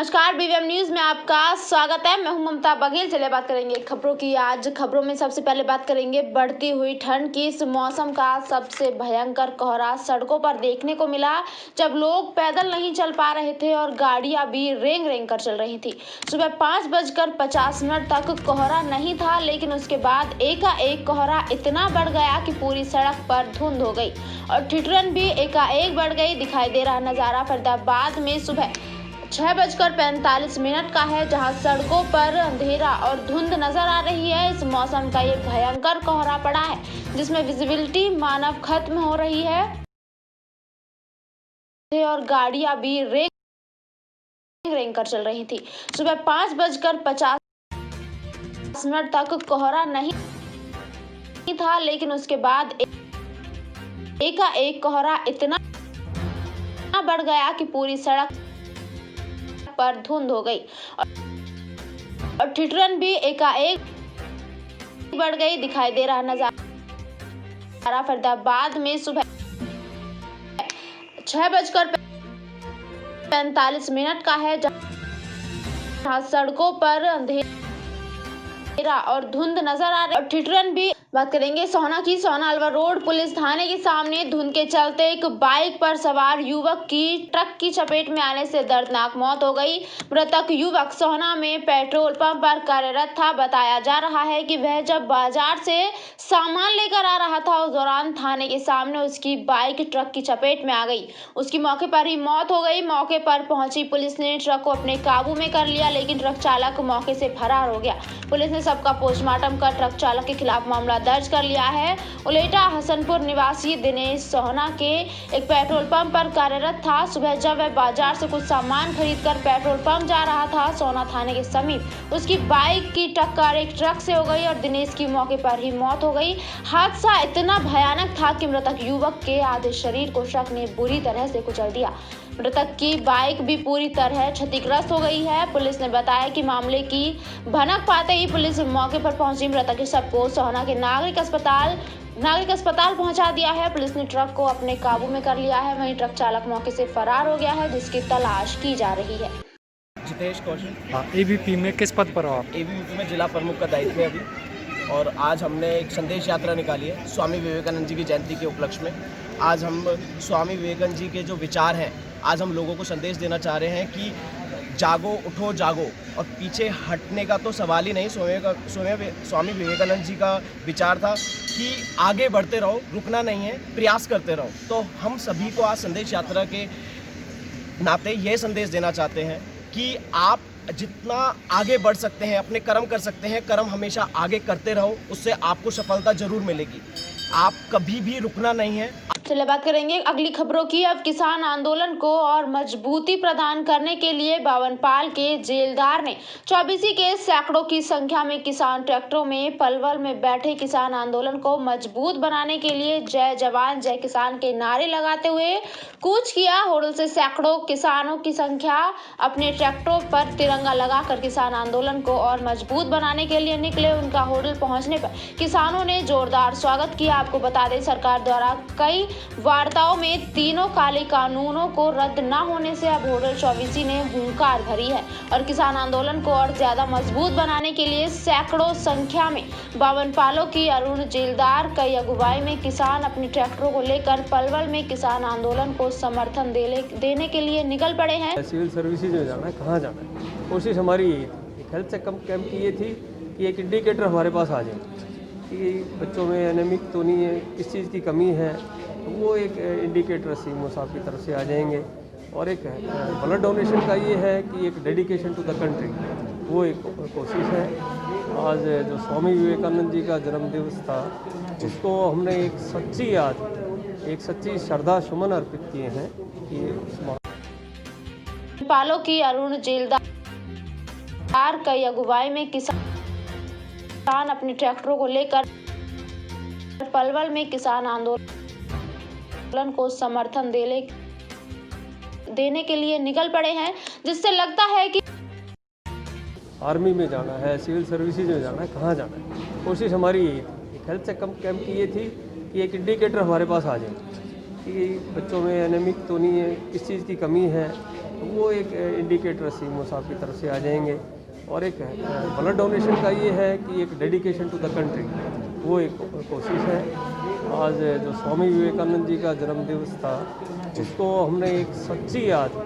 नमस्कार, BVM news में आपका स्वागत है। मैं हूं ममता बघेल। चलिए बात करेंगे खबरों की। आज खबरों में सबसे पहले बात करेंगे बढ़ती हुई ठंड की। इस मौसम का सबसे भयंकर कोहरा सड़कों पर देखने को मिला, जब लोग पैदल नहीं चल पा रहे थे और गाड़ियां भी रेंग रेंग कर चल रही थी। सुबह 5:50 तक कोहरा नहीं था, लेकिन उसके बाद एकाएक कोहरा इतना बढ़ गया कि पूरी सड़क पर धुंध हो गई और ठिठुरन भी एकाएक बढ़ गई। दिखाई दे रहा नजारा फरीदाबाद में सुबह 6:45 का है, जहां सड़कों पर अंधेरा और धुंध नजर आ रही है। इस मौसम का ये भयंकर कोहरा पड़ा है, जिसमें विजिबिलिटी मानव खत्म हो रही है और गाड़ियां भी रेंग रेंग कर चल रही थी। सुबह 5:50 तक कोहरा नहीं था, लेकिन उसके बाद एकाएक कोहरा इतना बढ़ गया कि पूरी सड़क पर धुंध हो गई और ठिठुरन भी एकाएक बढ़ गई। दिखाई दे रहा नजारा फरीदाबाद में सुबह 6:45 का है, जहां सड़कों पर अंधेरा और धुंध नजर आ रही है और ठिठुरन भी। बात करेंगे सोहना की। सोहना अलवर रोड पुलिस थाने के सामने धुंध के चलते एक बाइक पर सवार युवक की ट्रक की चपेट में आने से दर्दनाक मौत हो गई। मृतक युवक सोहना में पेट्रोल पंप पर कार्यरत था। बताया जा रहा है कि वह जब बाजार से सामान लेकर आ रहा था, उस दौरान थाने के सामने उसकी बाइक ट्रक की चपेट में आ गई। उसकी मौके पर ही मौत हो गई। मौके पर पहुंची पुलिस ने ट्रक को अपने काबू में कर लिया, लेकिन ट्रक चालक मौके से फरार हो गया। पुलिस ने सबका पोस्टमार्टम कर ट्रक चालक के खिलाफ मामला दर्ज कर लिया है। उलेटा हसनपुर निवासी दिनेश सोहना के एक पेट्रोल पंप पर कार्यरत था। सुबह जब वह बाजार से कुछ सामान खरीदकर पेट्रोल पंप जा रहा था, सोहना थाने के समीप उसकी बाइक की टक्कर एक ट्रक से हो गई और दिनेश की मौके पर ही मौत हो गई। हादसा इतना भयानक था कि मृतक युवक के आधे शरीर को ट्रक ने बुरी तरह से कुचल दिया। मृतक की बाइक भी पूरी तरह क्षतिग्रस्त हो गई है। पुलिस ने बताया कि मामले की भनक पाते ही पुलिस मौके पर पहुंची। मृतक के शव को सोहना के नागरिक अस्पताल पहुंचा दिया है। पुलिस ने ट्रक को अपने काबू में कर लिया है। वहीं ट्रक चालक मौके से फरार हो गया है, जिसकी तलाश की जा रही है। जितेश कौशल। हाँ, एबीपी में किस पद पर हो आप? एबीपी में जिला प्रमुख का दायित्व है अभी। और आज हमने एक संदेश यात्रा निकाली है स्वामी विवेकानंद जी की जयंती के उपलक्ष्य में। आज हम स्वामी विवेकानंद जी के जो विचार हैं, आज हम लोगों को संदेश देना चाह रहे हैं कि जागो, उठो, जागो और पीछे हटने का तो सवाल ही नहीं। स्वामी विवेकानंद जी का विचार था कि आगे बढ़ते रहो, रुकना नहीं है, प्रयास करते रहो। तो हम सभी को आज संदेश यात्रा के नाते ये संदेश देना चाहते हैं कि आप जितना आगे बढ़ सकते हैं, अपने कर्म कर सकते हैं, कर्म हमेशा आगे करते रहो, उससे आपको सफलता जरूर मिलेगी। आप कभी भी रुकना नहीं है। चलिए बात करेंगे अगली खबरों की। अब किसान आंदोलन को और मजबूती प्रदान करने के लिए बावनपाल के जेलदार ने 24 के सैकड़ों की संख्या में किसान ट्रैक्टरों में पलवल में बैठे किसान आंदोलन को मजबूत बनाने के लिए जय जवान जय किसान के नारे लगाते हुए कूच किया। होडल से सैकड़ों किसानों की संख्या अपने ट्रैक्टरों पर तिरंगा लगाकर किसान आंदोलन को और मजबूत बनाने के लिए निकले। उनका होडल पहुंचने पर किसानों ने जोरदार स्वागत किया। आपको बता दें, सरकार द्वारा कई वार्ताओं में तीनों काले कानूनों को रद्द न होने से अब होडल 24 ने हुंकार भरी है और किसान आंदोलन को और ज्यादा मजबूत बनाने के लिए सैकड़ों संख्या में बावनपालों की अरुण जेलदार कई अगुवाई में किसान अपने ट्रैक्टरों को लेकर पलवल में किसान आंदोलन को समर्थन देने के लिए निकल पड़े हैं। सिविल सर्विसेज में जाना है, कहाँ जाना है, कोशिश हमारी यही थी। हेल्थ चेकअप कैंप की ये थी कि एक इंडिकेटर हमारे पास आ जाए कि बच्चों में एनेमिक तो नहीं है, किस चीज़ की कमी है, तो वो एक इंडिकेटर सीएमओ साहब की तरफ से आ जाएंगे। और एक ब्लड डोनेशन का ये है कि एक डेडिकेशन टू द कंट्री, वो एक कोशिश है। आज जो स्वामी विवेकानंद जी का जन्म दिवस था, उसको हमने एक सच्ची श्रद्धा सुमन अर्पित किए हैं कि पालों की अरुण जेलदार कई अगुवाई में किसान अपने ट्रैक्टरों को लेकर पलवल में किसान आंदोलन को समर्थन देने के लिए निकल पड़े हैं, जिससे लगता है कि आर्मी में जाना है, सिविल सर्विसेज में जाना है, कहाँ जाना है, कोशिश हमारी यही थी। हेल्थ चेकअप कैंप की ये थी कि एक इंडिकेटर हमारे पास आ जाए कि बच्चों में एनेमिक तो नहीं है, किस चीज़ की कमी है, वो एक इंडिकेटर सीएमओ साहब की तरफ से आ जाएंगे। और एक ब्लड डोनेशन का ये है कि एक डेडिकेशन टू द कंट्री, वो एक कोशिश है। आज जो स्वामी विवेकानंद जी का जन्मदिवस था उसको हमने एक सच्ची याद।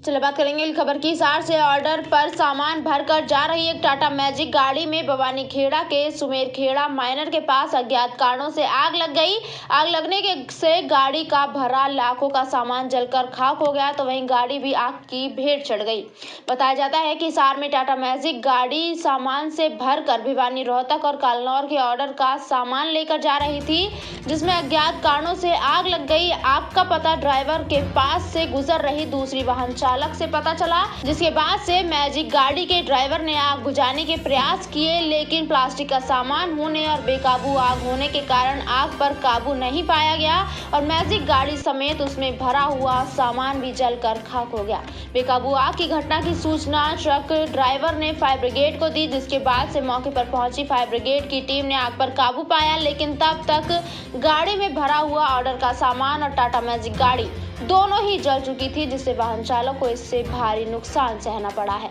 चलिए बात करेंगे खबर की। हिसार से ऑर्डर पर सामान भरकर जा रही एक टाटा मैजिक गाड़ी में बवानी खेड़ा के सुमेरखेड़ा माइनर के पास अज्ञात कारणों से आग लग गई। आग लगने से गाड़ी का भरा लाखों का सामान जलकर खाक हो गया, तो वहीं गाड़ी भी आग की भेंट चढ़ गई। बताया जाता है कि हिसार में टाटा मैजिक गाड़ी सामान से भरकर भिवानी, रोहतक और कालनौर के ऑर्डर का सामान लेकर जा रही थी, जिसमें अज्ञात कारणों से आग लग गई। आग का पता ड्राइवर के पास से गुजर रही दूसरी वाहन चालक से पता चला, जिसके बाद से मैजिक गाड़ी के ड्राइवर ने आग बुझाने के प्रयास किए, लेकिन प्लास्टिक का सामान होने और बेकाबू आग होने के कारण आग पर काबू नहीं पाया गया और मैजिक गाड़ी समेत उसमें भरा हुआ सामान भी जलकर खाक हो गया। बेकाबू आग की घटना की सूचना ट्रक ड्राइवर ने फायर ब्रिगेड को दी, जिसके बाद से मौके पर पहुंची फायर ब्रिगेड की टीम ने आग पर काबू पाया, लेकिन तब तक गाड़ी में भरा हुआ ऑर्डर का सामान और टाटा मैजिक गाड़ी दोनों ही जल चुकी थी, जिससे वाहन चालक को इससे भारी नुकसान सहना पड़ा है।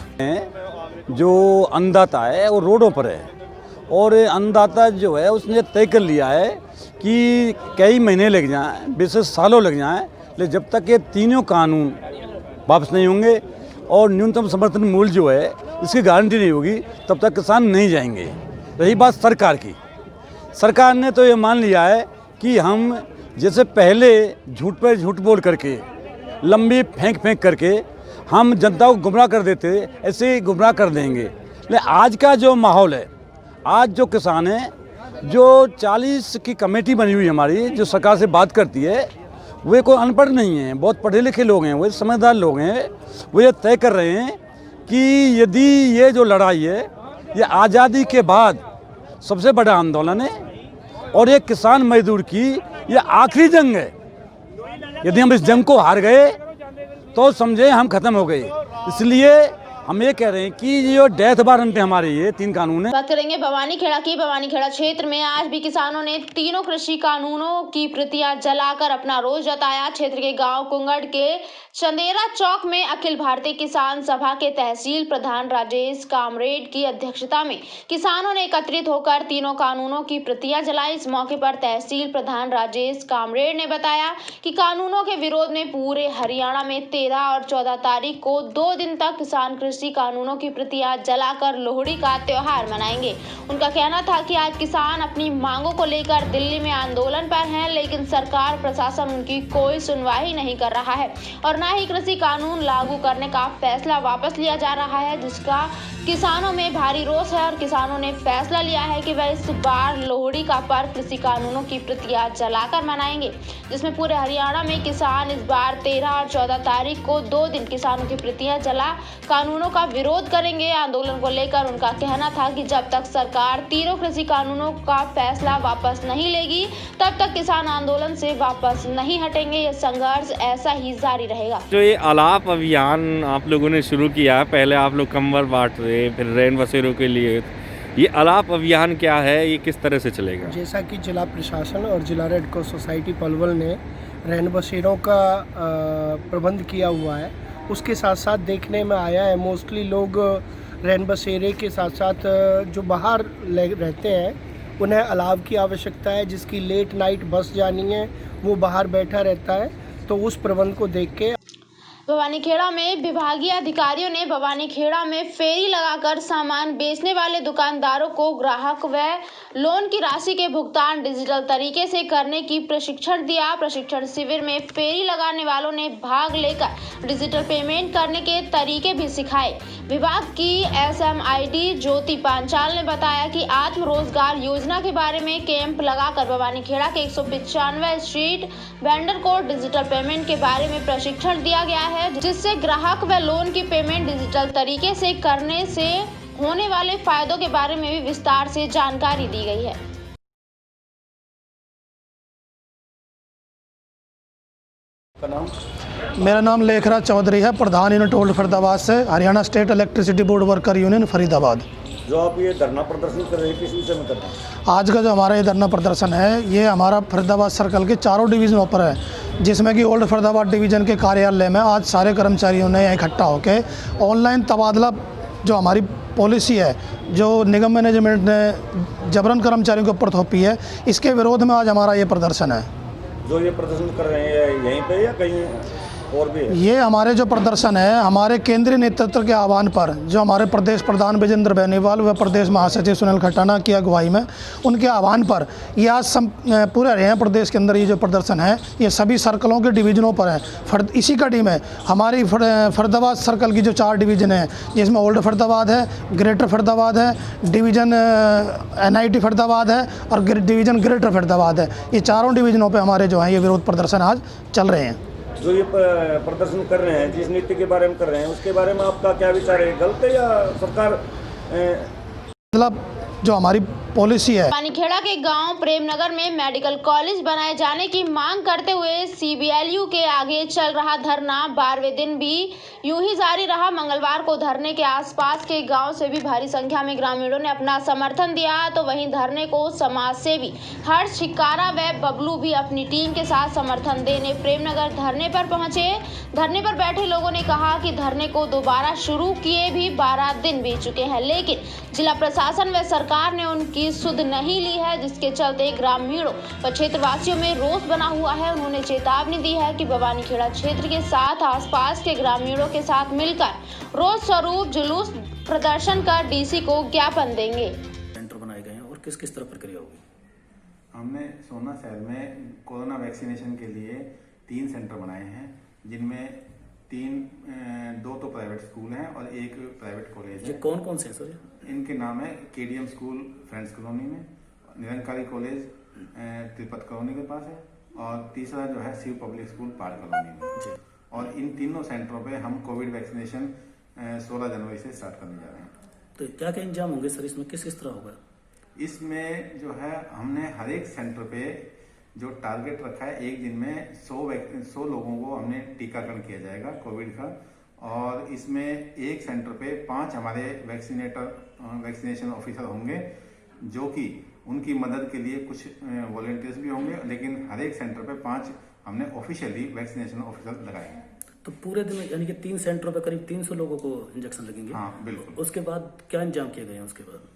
जो अन्नदाता है वो रोडों पर है और अन्नदाता जो है उसने तय कर लिया है कि कई महीने लग जाएं, बेशक सालों लग जाएं, लेकिन जब तक ये तीनों कानून वापस नहीं होंगे और न्यूनतम समर्थन मूल्य जो है इसकी गारंटी नहीं होगी, तब तक किसान नहीं जाएंगे। रही बात सरकार की, सरकार ने तो ये मान लिया है कि हम जैसे पहले झूठ पर झूठ बोल करके लंबी फेंक करके हम जनता को गुमराह कर देते, ऐसे ही गुमराह कर देंगे। लेकिन आज का जो माहौल है, आज जो किसान है, जो 40 की कमेटी बनी हुई हमारी जो सरकार से बात करती है, वे कोई अनपढ़ नहीं हैं, बहुत पढ़े लिखे लोग हैं, वे समझदार लोग हैं। वो ये तय कर रहे हैं कि यदि ये जो लड़ाई है ये आज़ादी के बाद सबसे बड़ा आंदोलन है और ये किसान मजदूर की ये आखिरी जंग है। यदि हम इस जंग को हार गए तो समझे हम खत्म हो गए। इसलिए हम ये कह रहे हैं कि ये जो डेथ वारंट है हमारे, ये 3 कानून है। बात करेंगे भवानी खेड़ा की। भवानी खेड़ा क्षेत्र में आज भी किसानों ने तीनों कृषि कानूनों की प्रतियां जलाकर अपना रोष जताया। क्षेत्र के गांव कुंगड़ के चंदेरा चौक में अखिल भारतीय किसान सभा के तहसील प्रधान राजेश कामरेड की अध्यक्षता में किसानों ने एकत्रित होकर तीनों कानूनों की प्रतियां जलाई। इस मौके पर तहसील प्रधान राजेश कामरेड ने बताया कि कानूनों के विरोध में पूरे हरियाणा में 13 और 14 तारीख को 2 दिन तक किसान कृषि कानूनों की प्रतियां जलाकर लोहड़ी का त्योहार मनाएंगे। उनका कहना था कि आज किसान अपनी मांगों को लेकर दिल्ली में आंदोलन पर हैं, लेकिन सरकार प्रशासन उनकी कोई सुनवाई नहीं कर रहा है और न ही कृषि कानून लागू करने का फैसला वापस लिया जा रहा है, जिसका किसानों में भारी रोष है और किसानों ने फैसला लिया है कि वह इस बार लोहड़ी का पर्व कृषि कानूनों की प्रतियां जलाकर मनाएंगे, जिसमें पूरे हरियाणा में किसान इस बार 13 और 14 तारीख को 2 दिन किसानों की प्रतियां जला कानूनों का विरोध करेंगे। आंदोलन को लेकर उनका कहना था कि जब तक सरकार तीनों कृषि कानूनों का फैसला वापस नहीं लेगी, तब तक किसान आंदोलन से वापस नहीं हटेंगे। यह संघर्ष ऐसा ही जारी रहेगा। जो ये अलाप अभियान आप लोगों ने शुरू किया, पहले आप लोग कंबल बांट रहे, फिर रैन बसेरों के लिए, ये अलाप अभियान क्या है, ये किस तरह से चलेगा? जैसा कि जिला प्रशासन और जिला रेड क्रॉस सोसाइटी पलवल ने रैन बसेरों का प्रबंध किया हुआ है, उसके साथ साथ देखने में आया है मोस्टली लोग रैन बसेरे के साथ साथ जो बाहर रहते हैं उन्हें अलाव की आवश्यकता है, जिसकी लेट नाइट बस जानी है वो बाहर बैठा रहता है, तो उस प्रबंध को देख के भवानीखेड़ा में विभागीय अधिकारियों ने भवानीखेड़ा में फेरी लगाकर सामान बेचने वाले दुकानदारों को ग्राहक व लोन की राशि के भुगतान डिजिटल तरीके से करने की प्रशिक्षण दिया। प्रशिक्षण शिविर में फेरी लगाने वालों ने भाग लेकर डिजिटल पेमेंट करने के तरीके भी सिखाए। विभाग की SMID ज्योति पांचाल ने बताया कि आत्म रोजगार योजना के बारे में कैंप लगाकर भवानीखेड़ा के 195 स्ट्रीट वेंडर को डिजिटल पेमेंट के बारे में प्रशिक्षण दिया गया है, जिससे ग्राहक व लोन की पेमेंट डिजिटल तरीके से करने से होने वाले फायदों के बारे में भी विस्तार से जानकारी दी गई है। मेरा नाम लेखराज चौधरी है, प्रधान यूनिट ओल्ड फरीदाबाद से, Haryana state electricity board worker union Faridabad. जो आप ये धरना प्रदर्शन कर रहे हैं किस विषय में कर रहे हैं? आज का जो हमारा ये धरना प्रदर्शन है, ये हमारा फरीदाबाद सर्कल के चारों डिवीज़नों पर है, जिसमें कि ओल्ड फरीदाबाद डिवीज़न के कार्यालय में आज सारे कर्मचारियों ने इकट्ठा होकर ऑनलाइन तबादला जो हमारी पॉलिसी है, जो निगम मैनेजमेंट ने जबरन कर्मचारियों के ऊपर थोपी है, इसके विरोध में आज हमारा ये प्रदर्शन है। जो ये प्रदर्शन कर रहे हैं यहीं पे या कहीं और भी है? ये हमारे जो प्रदर्शन है, हमारे केंद्रीय नेतृत्व के आह्वान पर, जो हमारे प्रदेश प्रधान विजेंद्र बेनीवाल व प्रदेश महासचिव सुनील खटाना की अगुवाई में, उनके आह्वान पर ये आज पूरे हरियाणा प्रदेश के अंदर ये जो प्रदर्शन है, ये सभी सर्कलों के डिवीज़नों पर है। इसी कड़ी में हमारी फरीदाबाद सर्कल की जो 4 डिवीज़न है, जिसमें ओल्ड फरीदाबाद है, ग्रेटर फरीदाबाद है, डिवीज़न NIT फरीदाबाद है और डिवीज़न ग्रेटर फरीदाबाद है, ये चारों डिवीज़नों पर हमारे जो हैं ये विरोध प्रदर्शन आज चल रहे हैं। जो ये प्रदर्शन कर रहे हैं, जिस नीति के बारे में कर रहे हैं, उसके बारे में आपका क्या विचार है? गलत है या सरकार मतलब जो हमारी पॉलिसी है? पानीखेड़ा के गांव प्रेमनगर में मेडिकल कॉलेज बनाए जाने की मांग करते हुए CBLU के आगे चल रहा धरना 12वें दिन भी यूं ही जारी रहा। मंगलवार को धरने के आसपास के गांव से भी भारी संख्या में ग्रामीणों ने अपना समर्थन दिया, तो वहीं धरने को समाज सेवी हर्ष छिकारा व बबलू भी अपनी टीम के साथ समर्थन देने प्रेमनगर धरने पर पहुंचे। धरने पर बैठे लोगों ने कहा कि धरने को दोबारा शुरू किए भी 12 दिन बीत चुके हैं, लेकिन जिला प्रशासन व सरकार ने उनकी सुध नहीं ली है, जिसके चलते ग्रामीणों व क्षेत्रवासियों में रोष बना हुआ है। उन्होंने चेतावनी दी है कि भवानीखेड़ा क्षेत्र के साथ आसपास के ग्रामीणों के साथ मिलकर रोष स्वरूप जुलूस प्रदर्शन कर DC को ज्ञापन देंगे। सेंटर बनाए गए हैं और किस किस तरह प्रक्रिया होगी? हमने सोना शहर में कोरोना वैक्सीनेशन के लिए 3 सेंटर बनाए हैं, जिनमें 2 तो प्राइवेट स्कूल हैं और 1 प्राइवेट कॉलेज है। कौन कौन से हैं सर? इनके नाम है KDM स्कूल फ्रेंड्स कॉलोनी में, निरंकारी कॉलेज तिरुपत कॉलोनी के पास है, और तीसरा जो है शिव पब्लिक स्कूल पहाड़ कॉलोनी में। और इन तीनों सेंटरों पे हम कोविड वैक्सीनेशन 16 जनवरी से स्टार्ट करने जा रहे हैं। तो क्या क्या इंतजाम होंगे सर? इसमें किस किस तरह होगा? इसमें जो है हमने हर एक सेंटर पे जो टारगेट रखा है, एक दिन में 100 लोगों को हमने टीकाकरण किया जाएगा कोविड का, और इसमें एक सेंटर पे 5 हमारे वैक्सीनेशन ऑफिसर होंगे, जो कि उनकी मदद के लिए कुछ वॉलंटियर्स भी होंगे, लेकिन हर एक सेंटर पे 5 हमने ऑफिशियली वैक्सीनेशन ऑफिसर लगाए हैं। तो पूरे दिन यानी कि 3 सेंटरों पे करीब 300 लोगों को इंजेक्शन लगेंगे? हाँ बिल्कुल। उसके बाद क्या इंतजाम किए गए हैं? उसके बाद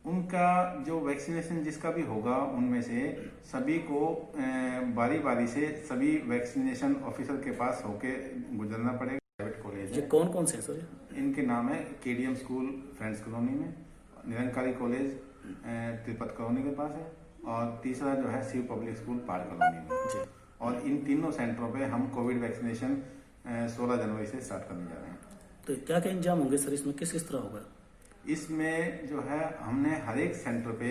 उनका जो वैक्सीनेशन जिसका भी होगा, उनमें से सभी को बारी बारी से सभी वैक्सीनेशन ऑफिसर के पास होके गुजरना पड़ेगा। प्राइवेट कॉलेज है। कौन कौन से हैं सर? इनके नाम है KDM स्कूल फ्रेंड्स कॉलोनी में, निरंकारी कॉलेज तिरुपत कॉलोनी के पास है, और तीसरा जो है शिव पब्लिक स्कूल पहाड़ कॉलोनी में। और इन तीनों सेंटरों पे हम कोविड वैक्सीनेशन 16 जनवरी से स्टार्ट करने जा रहे हैं। तो क्या क्या इंतजाम होंगे सर? इसमें किस किस तरह होगा? इसमें जो है हमने हर एक सेंटर पे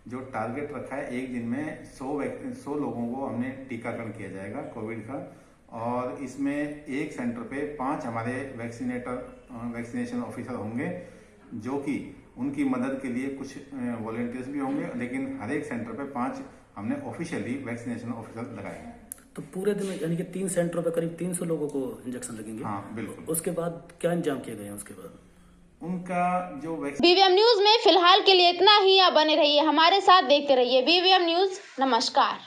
जो टारगेट रखा है, एक दिन में 100 लोगों को हमने टीकाकरण किया जाएगा कोविड का, और इसमें एक सेंटर पे 5 हमारे वैक्सीनेशन ऑफिसर होंगे, जो कि उनकी मदद के लिए कुछ वॉलंटियर्स भी होंगे, लेकिन हर एक सेंटर पे 5 हमने ऑफिशियली वैक्सीनेशन ऑफिसर लगाए हैं। तो पूरे दिन यानी कि 3 सेंटरों पे करीब 300 लोगों को इंजेक्शन लगेंगे? हाँ बिल्कुल। उसके बाद क्या इंतजाम किए गए हैं? उसके बाद उनका जो BVM न्यूज में फिलहाल के लिए इतना ही। आप बने रहिए हमारे साथ, देखते रहिए BVM न्यूज। नमस्कार।